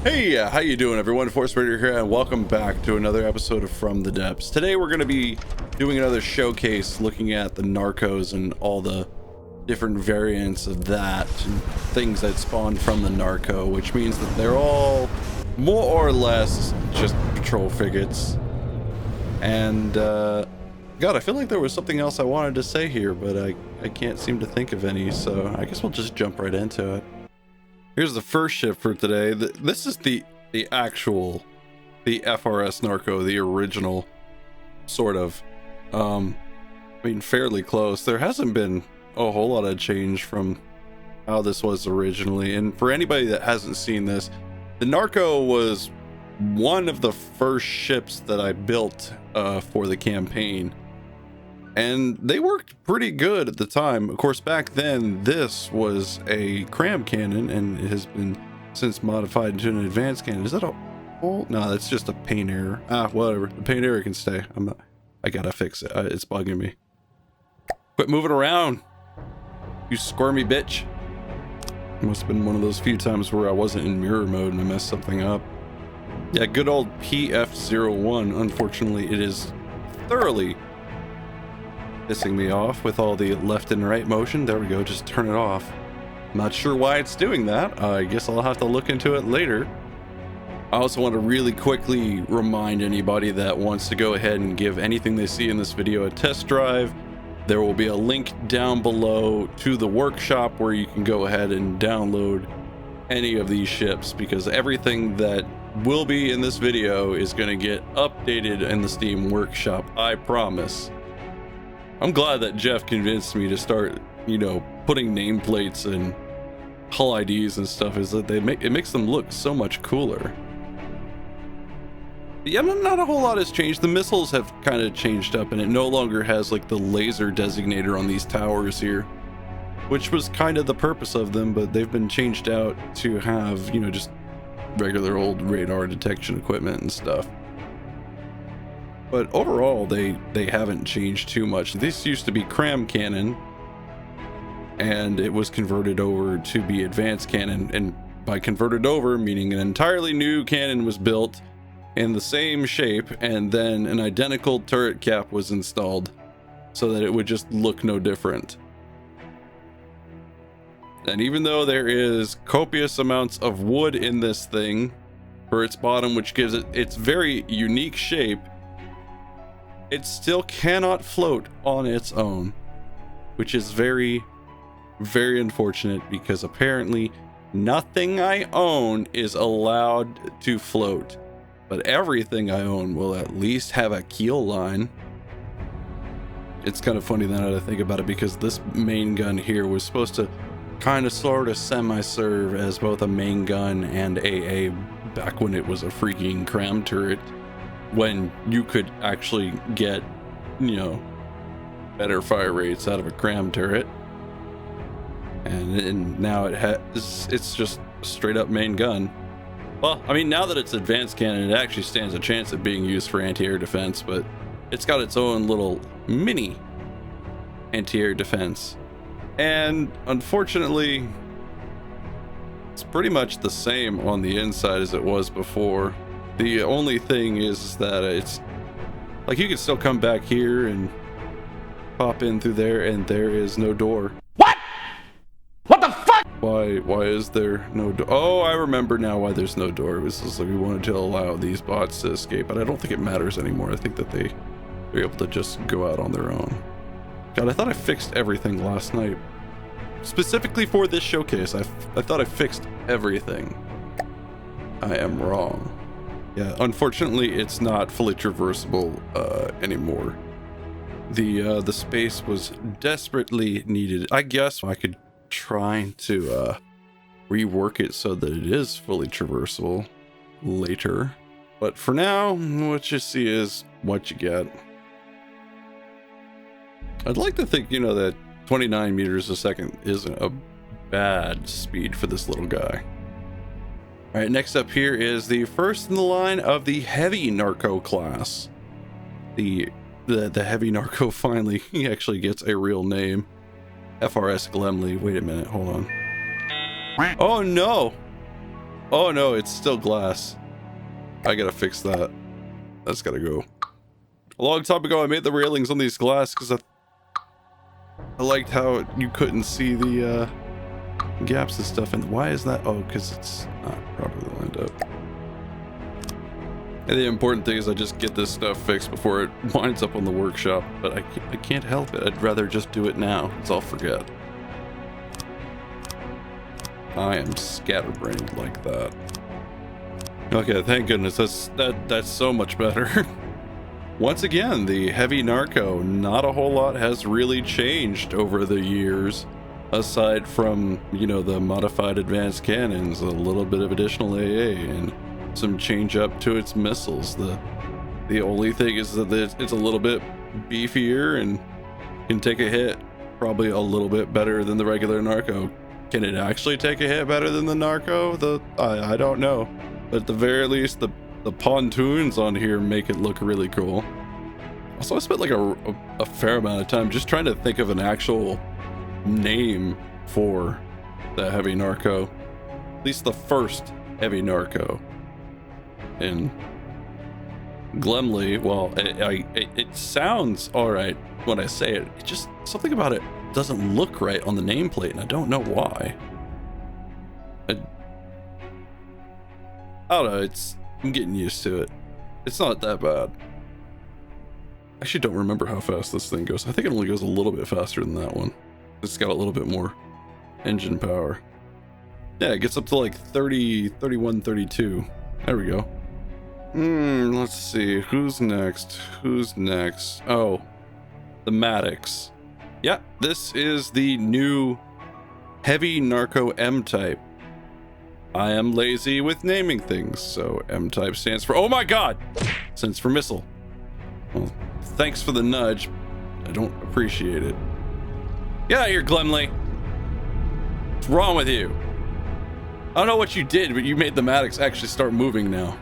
Hey, how you doing, everyone? Force Raider here, and welcome back to another episode of From the Depths. Today we're going to be doing another showcase looking at the Narcos and all the different variants of that and things that spawn from the Narco, which means that they're all more or less just patrol frigates. And God, I feel like there was something else I wanted to say here, but I can't seem to think of any, so I guess we'll just jump right into it. Here's the first ship for today. This is the FRS Narco, the original, sort of. I mean, fairly close. There hasn't been a whole lot of change from how this was originally. And for anybody that hasn't seen this, the Narco was one of the first ships that I built for the campaign. And they worked pretty good at the time. Of course, back then, this was a cram cannon, and it has been since modified into an advanced cannon. Is that a hole? No, that's just a paint error. Whatever. The paint error can stay. I gotta fix it. It's bugging me. Quit moving around, you squirmy bitch. Must have been one of those few times where I wasn't in mirror mode and I messed something up. Yeah, good old PF01. Unfortunately, it is thoroughly pissing me off with all the left and right motion. There we go, just turn it off. Not sure why it's doing that. I guess I'll have to look into it later. I also want to really quickly remind anybody that wants to go ahead and give anything they see in this video a test drive. There will be a link down below to the workshop where you can go ahead and download any of these ships, because everything that will be in this video is going to get updated in the Steam workshop, I promise. I'm glad that Jeff convinced me to start, putting nameplates and hull IDs and stuff, is that it makes them look so much cooler. But yeah, not a whole lot has changed. The missiles have kind of changed up, and it no longer has like the laser designator on these towers here, which was kind of the purpose of them, but they've been changed out to have, just regular old radar detection equipment and stuff. But overall, they haven't changed too much. This used to be cram cannon, and it was converted over to be advanced cannon. And by converted over, meaning an entirely new cannon was built in the same shape, and then an identical turret cap was installed so that it would just look no different. And even though there is copious amounts of wood in this thing for its bottom, which gives it its very unique shape, it still cannot float on its own, which is very, very unfortunate, because apparently nothing I own is allowed to float, but everything I own will at least have a keel line. It's kind of funny now that I think about it, because this main gun here was supposed to kind of sort of semi-serve as both a main gun and AA back when it was a freaking cram turret, when you could actually get, better fire rates out of a cram turret. And now it's just straight up main gun. Well, I mean, now that it's advanced cannon, it actually stands a chance at being used for anti-air defense, but it's got its own little mini anti-air defense. And unfortunately, it's pretty much the same on the inside as it was before. The only thing is that it's like you can still come back here and pop in through there, and there is no door. What? What the fuck? Why is there no door? Oh, I remember now why there's no door. It was just like we wanted to allow these bots to escape, but I don't think it matters anymore. I think that they're able to just go out on their own. God, I thought I fixed everything last night. Specifically for this showcase, I thought I fixed everything. I am wrong. Yeah, unfortunately, it's not fully traversable anymore. The space was desperately needed. I guess I could try to rework it so that it is fully traversable later. But for now, what you see is what you get. I'd like to think, that 29 meters a second isn't a bad speed for this little guy. All right, next up here is the first in the line of the heavy Narco class. The heavy Narco finally, he actually gets a real name. FRS Glemley. Wait a minute, hold on. Oh no! Oh no, it's still glass. I gotta fix that. That's gotta go. A long time ago, I made the railings on these glass because I liked how you couldn't see the gaps and stuff. And why is that? Oh, because it's not properly lined up. And the important thing is I just get this stuff fixed before it winds up on the workshop. But I can't help it. I'd rather just do it now, because I'll forget. I am scatterbrained like that. Okay, thank goodness. That's so much better. Once again, the heavy Narco. Not a whole lot has really changed over the years, aside from, you know, the modified advanced cannons, a little bit of additional AA, and some change up to its missiles. The only thing is that it's a little bit beefier and can take a hit probably a little bit better than the regular Narco. Can it actually take a hit better than the Narco? I don't know, but at the very least the pontoons on here make it look really cool. Also, I spent like a fair amount of time just trying to think of an actual name for the heavy Narco, at least the first heavy Narco. And Glemley, well, it sounds all right when I say it. It just, something about it doesn't look right on the nameplate, and I don't know why. I don't know, I'm getting used to it. It's not that bad. I actually don't remember how fast this thing goes. I think it only goes a little bit faster than that one. It's got a little bit more engine power. Yeah, it gets up to like 30, 31, 32. There we go. Let's see. Who's next? Oh, the Maddox. Yeah, this is the new heavy Narco M-type. I am lazy with naming things, so M-type stands for, oh my god! Stands for missile. Well, thanks for the nudge. I don't appreciate it. Get out of here, Glemley. What's wrong with you? I don't know what you did, but you made the Maddox actually start moving now.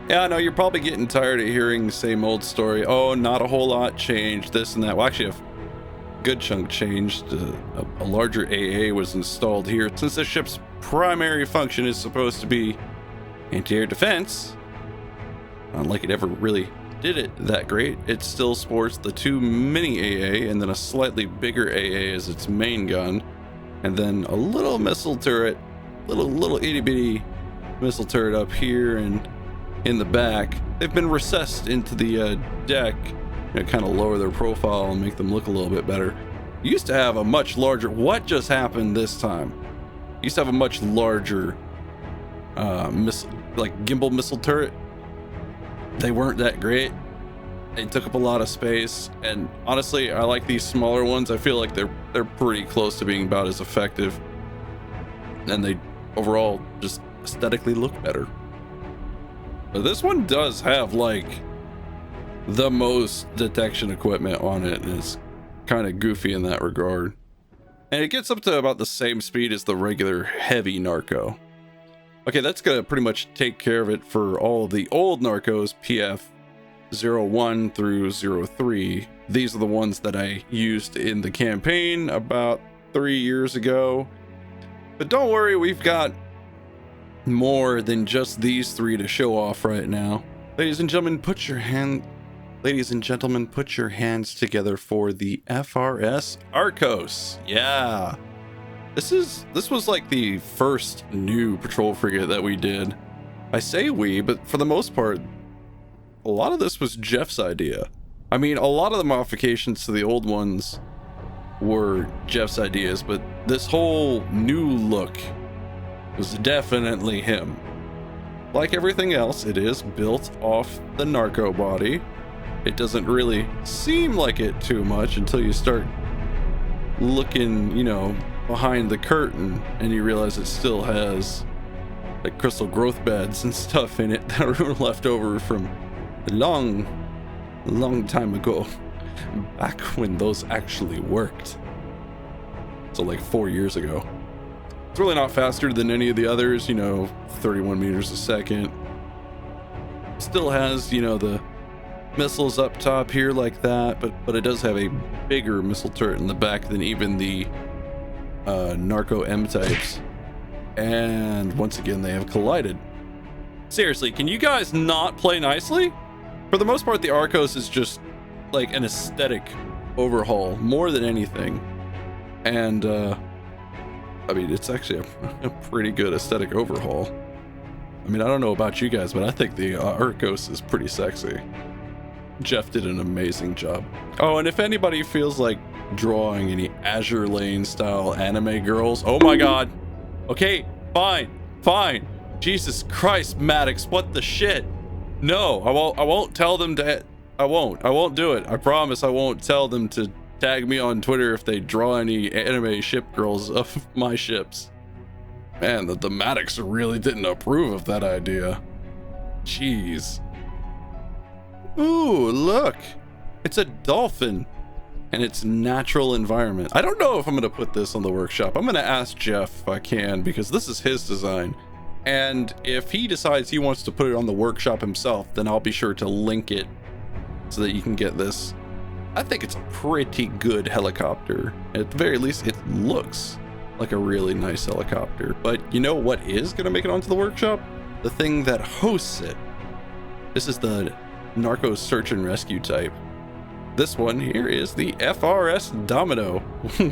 Yeah, I know you're probably getting tired of hearing the same old story. Oh, not a whole lot changed, this and that. Well, actually, a good chunk changed. A larger AA was installed here. Since the ship's primary function is supposed to be anti-air defense, not like it ever really did it that great, it still sports the 2 mini AA and then a slightly bigger AA as its main gun, and then a little missile turret, little itty-bitty missile turret up here and in the back. They've been recessed into the deck, you know, kind of lower their profile and make them look a little bit better. Used to have a much larger, what just happened this time? Used to have a much larger missile, like gimbal missile turret. They weren't that great. They took up a lot of space, and honestly, I like these smaller ones. I feel like they're pretty close to being about as effective, and they overall just aesthetically look better. But this one does have like the most detection equipment on it, and it's kind of goofy in that regard. And it gets up to about the same speed as the regular heavy Narco. Okay, that's gonna pretty much take care of it for all of the old Narcos, PF 01 through 03. These are the ones that I used in the campaign about 3 years ago. But don't worry, we've got more than just these 3 to show off right now. Ladies and gentlemen, put your hands together for the FRS Arcos. Yeah. This was like the first new patrol frigate that we did. I say we, but for the most part, a lot of this was Jeff's idea. I mean, a lot of the modifications to the old ones were Jeff's ideas, but this whole new look was definitely him. Like everything else, it is built off the Narco body. It doesn't really seem like it too much until you start looking, you know, behind the curtain and you realize it still has like crystal growth beds and stuff in it that were left over from a long time ago, back when those actually worked. So like 4 years ago. It's really not faster than any of the others, you know, 31 meters a second. Still has, you know, the missiles up top here like that, but it does have a bigger missile turret in the back than even the Narco M types. And once again, they have collided. Seriously, can you guys not play nicely? For the most part, the Arcos is just like an aesthetic overhaul more than anything. And, I mean, it's actually a pretty good aesthetic overhaul. I mean, I don't know about you guys, but I think the Arcos is pretty sexy. Jeff did an amazing job. Oh, and if anybody feels like drawing any Azure Lane style anime girls, oh my god. Okay, fine. Jesus Christ, Maddox, what the shit? No, I won't tell them to, I won't do it. I promise I won't tell them to tag me on Twitter if they draw any anime ship girls of my ships. Man, the Maddox really didn't approve of that idea. Jeez. Ooh, look. It's a dolphin in its natural environment. I don't know if I'm going to put this on the workshop. I'm going to ask Jeff if I can, because this is his design. And if he decides he wants to put it on the workshop himself, then I'll be sure to link it so that you can get this. I think it's a pretty good helicopter. At the very least, it looks like a really nice helicopter. But you know what is going to make it onto the workshop? The thing that hosts it. This is the Narco search and rescue type. This one here is the FRS Domino.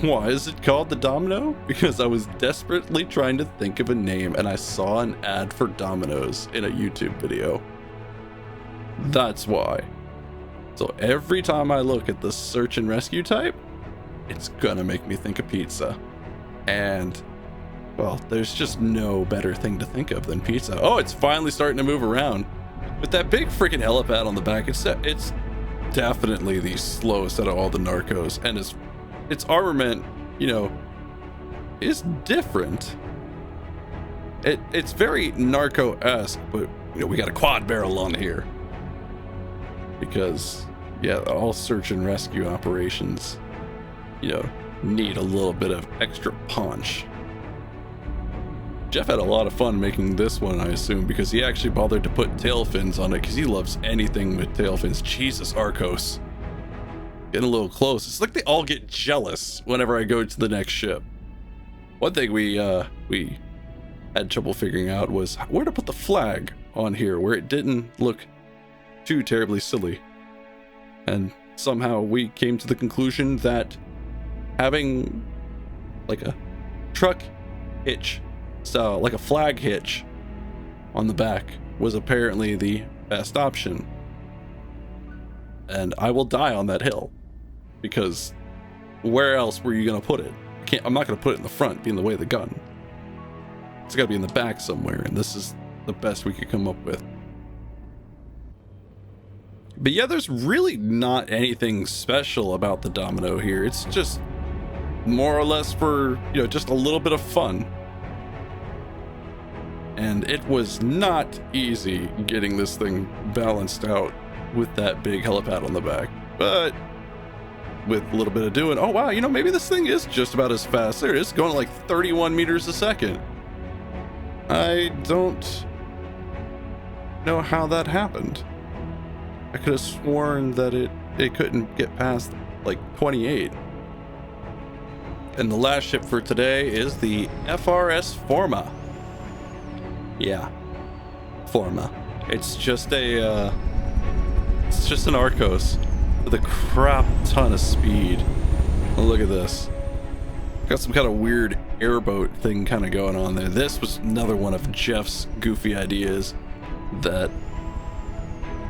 Why is it called the Domino? Because I was desperately trying to think of a name and I saw an ad for Domino's in a YouTube video. That's why. So every time I look at the search and rescue type, it's gonna make me think of pizza. And, well, there's just no better thing to think of than pizza. Oh, it's finally starting to move around. With that big freaking helipad on the back, it's definitely the slowest out of all the Narcos. And its armament, you know, is different. It's very Narco-esque, but, you know, we got a quad barrel on here. Because, yeah, all search and rescue operations, you know, need a little bit of extra punch. Jeff had a lot of fun making this one, I assume, because he actually bothered to put tail fins on it, because he loves anything with tail fins. Jesus, Arcos. Getting a little close. It's like they all get jealous whenever I go to the next ship. One thing we had trouble figuring out was where to put the flag on here, where it didn't look too terribly silly. And somehow we came to the conclusion that having like a truck hitch style, like a flag hitch on the back, was apparently the best option. And I will die on that hill, because where else were you gonna put it? I'm not gonna put it in the front, be in the way of the gun. It's gotta be in the back somewhere, and this is the best we could come up with. But yeah, there's really not anything special about the Domino here. It's just more or less for, you know, just a little bit of fun. And it was not easy getting this thing balanced out with that big helipad on the back. But with a little bit of doing, oh wow, you know, maybe this thing is just about as fast. There it is, going at like 31 meters a second. I don't know how that happened. I could have sworn that it couldn't get past like 28. And the last ship for today is the FRS Forma. Yeah, Forma. It's just an Arcos with a crap ton of speed. Oh, look at this. Got some kind of weird airboat thing kind of going on there. This was another one of Jeff's goofy ideas that,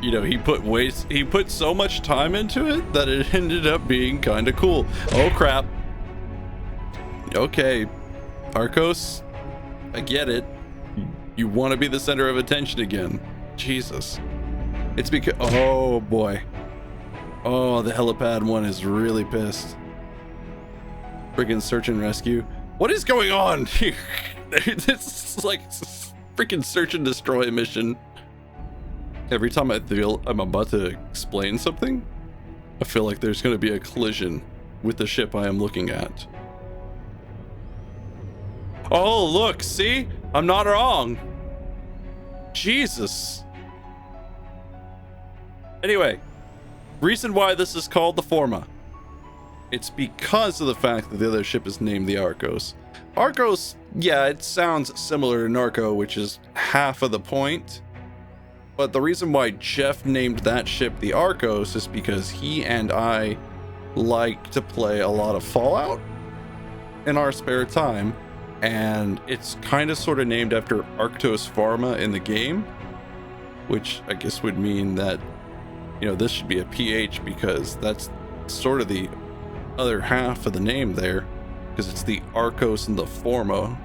you know, he put so much time into it that it ended up being kind of cool. Oh crap. Okay, Arcos, I get it. You want to be the center of attention again. Jesus. It's because, oh boy. Oh, the helipad one is really pissed. Friggin' search and rescue. What is going on here? It's like freaking search and destroy mission. Every time I feel I'm about to explain something, I feel like there's going to be a collision with the ship I am looking at. Oh, look, see? I'm not wrong. Jesus. Anyway, reason why this is called the Forma. it's because of the fact that the other ship is named the Arcos. Arcos, yeah, it sounds similar to Narco, which is half of the point. But the reason why Jeff named that ship the Arcos is because he and I like to play a lot of Fallout in our spare time. And it's kind of sort of named after Arctos Pharma in the game, which I guess would mean that, you know, this should be a PH because that's sort of the other half of the name there, because it's the Arcos and the Forma.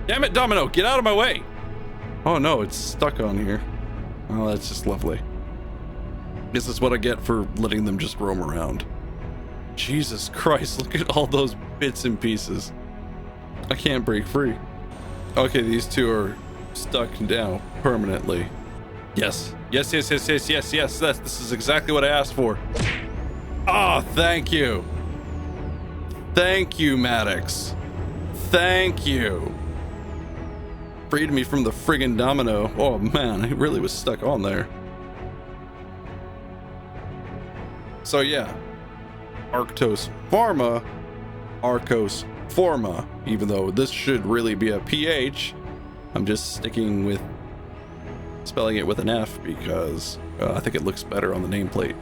Damn it, Domino, get out of my way! Oh no, it's stuck on here. Oh, that's just lovely. This is what I get for letting them just roam around. Jesus Christ, look at all those bits and pieces. I can't break free. Okay, these two are stuck now permanently. Yes. Yes. This is exactly what I asked for. Ah, thank you. Thank you, Maddox. Thank you. Freed me from the friggin' Domino. Oh man, he really was stuck on there. So yeah, Arctos Pharma, Arcos Forma, even though this should really be a PH, I'm just sticking with spelling it with an F because I think it looks better on the nameplate.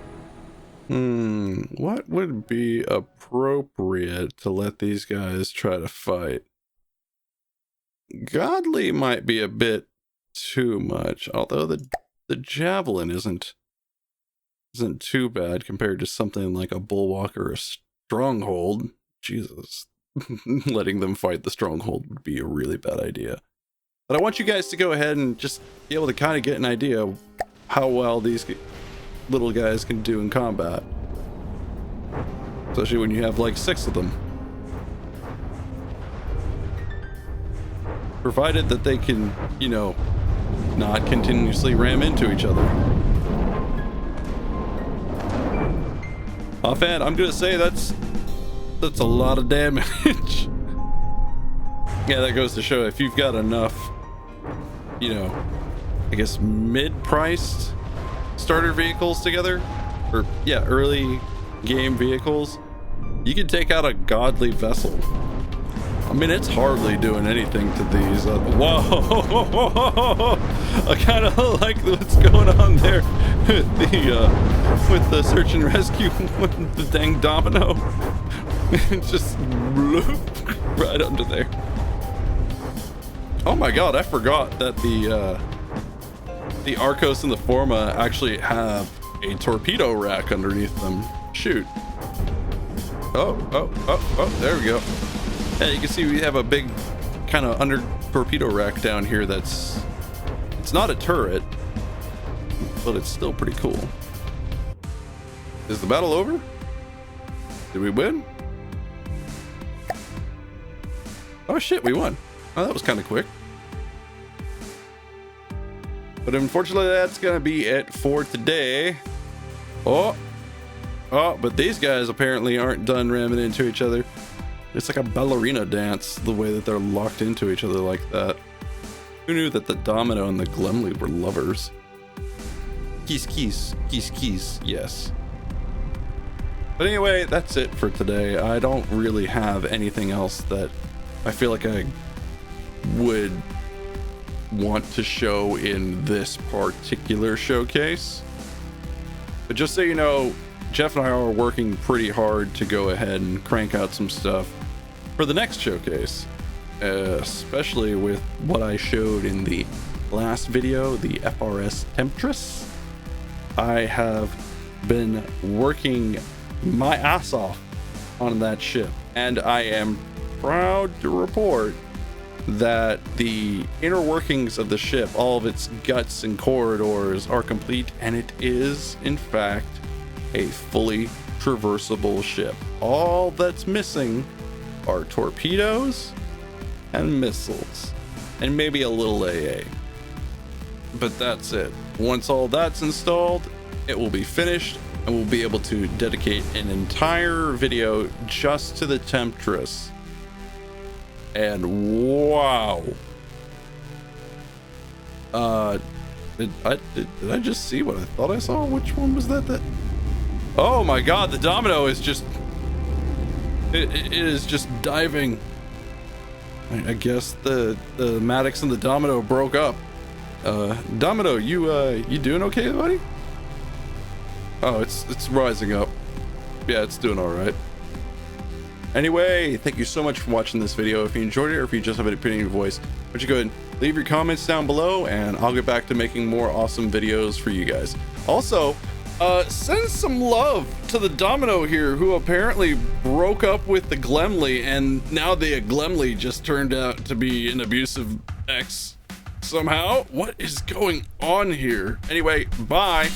What would be appropriate to let these guys try to fight? Godly might be a bit too much, although the javelin isn't too bad compared to something like a bulwark or a stronghold. Jesus. Letting them fight the stronghold would be a really bad idea. But I want you guys to go ahead and just be able to kind of get an idea of how well these little guys can do in combat. Especially when you have like 6 of them. Provided that they can, you know, not continuously ram into each other. Offhand, I'm gonna say that's a lot of damage. Yeah, that goes to show if you've got enough, you know, I guess mid-priced starter vehicles together, or yeah, early game vehicles, you can take out a godly vessel. I mean, it's hardly doing anything to these. Whoa! I kind of like what's going on there with the search and rescue with the dang Domino. Just bloop, right under there. Oh my god, I forgot that the Arcos and the Forma actually have a torpedo rack underneath them. Shoot. Oh, there we go. Yeah, you can see we have a big kind of under torpedo rack down here it's not a turret, but it's still pretty cool. Is the battle over? Did we win? Oh shit, we won. Oh, that was kind of quick. But unfortunately, that's gonna be it for today. Oh, but these guys apparently aren't done ramming into each other. It's like a ballerina dance, the way that they're locked into each other like that. Who knew that the Domino and the Glemley were lovers? Keys, yes. But anyway, that's it for today. I don't really have anything else that I feel like I would want to show in this particular showcase. But just so you know, Jeff and I are working pretty hard to go ahead and crank out some stuff for the next showcase, especially with what I showed in the last video, the FRS Temptress. I have been working my ass off on that ship, and I am proud to report that the inner workings of the ship, all of its guts and corridors, are complete, and it is in fact a fully traversable ship. All that's missing are torpedoes and missiles, and maybe a little AA. But that's it. Once all that's installed, it will be finished, and we'll be able to dedicate an entire video just to the Temptress. And wow. Did I just see what I thought I saw? Which one was that? Oh my god, the Domino is just... It is just diving. I guess the Maddox and the Domino broke up. Domino, you doing okay, buddy? Oh, it's rising up. Yeah, it's doing all right. Anyway, thank you so much for watching this video. If you enjoyed it or if you just have an opinion in your voice, why don't you go ahead and leave your comments down below, and I'll get back to making more awesome videos for you guys. Also, send some love to the Domino here, who apparently broke up with the Glemley, and now the Glemley just turned out to be an abusive ex somehow. What is going on here? Anyway, bye.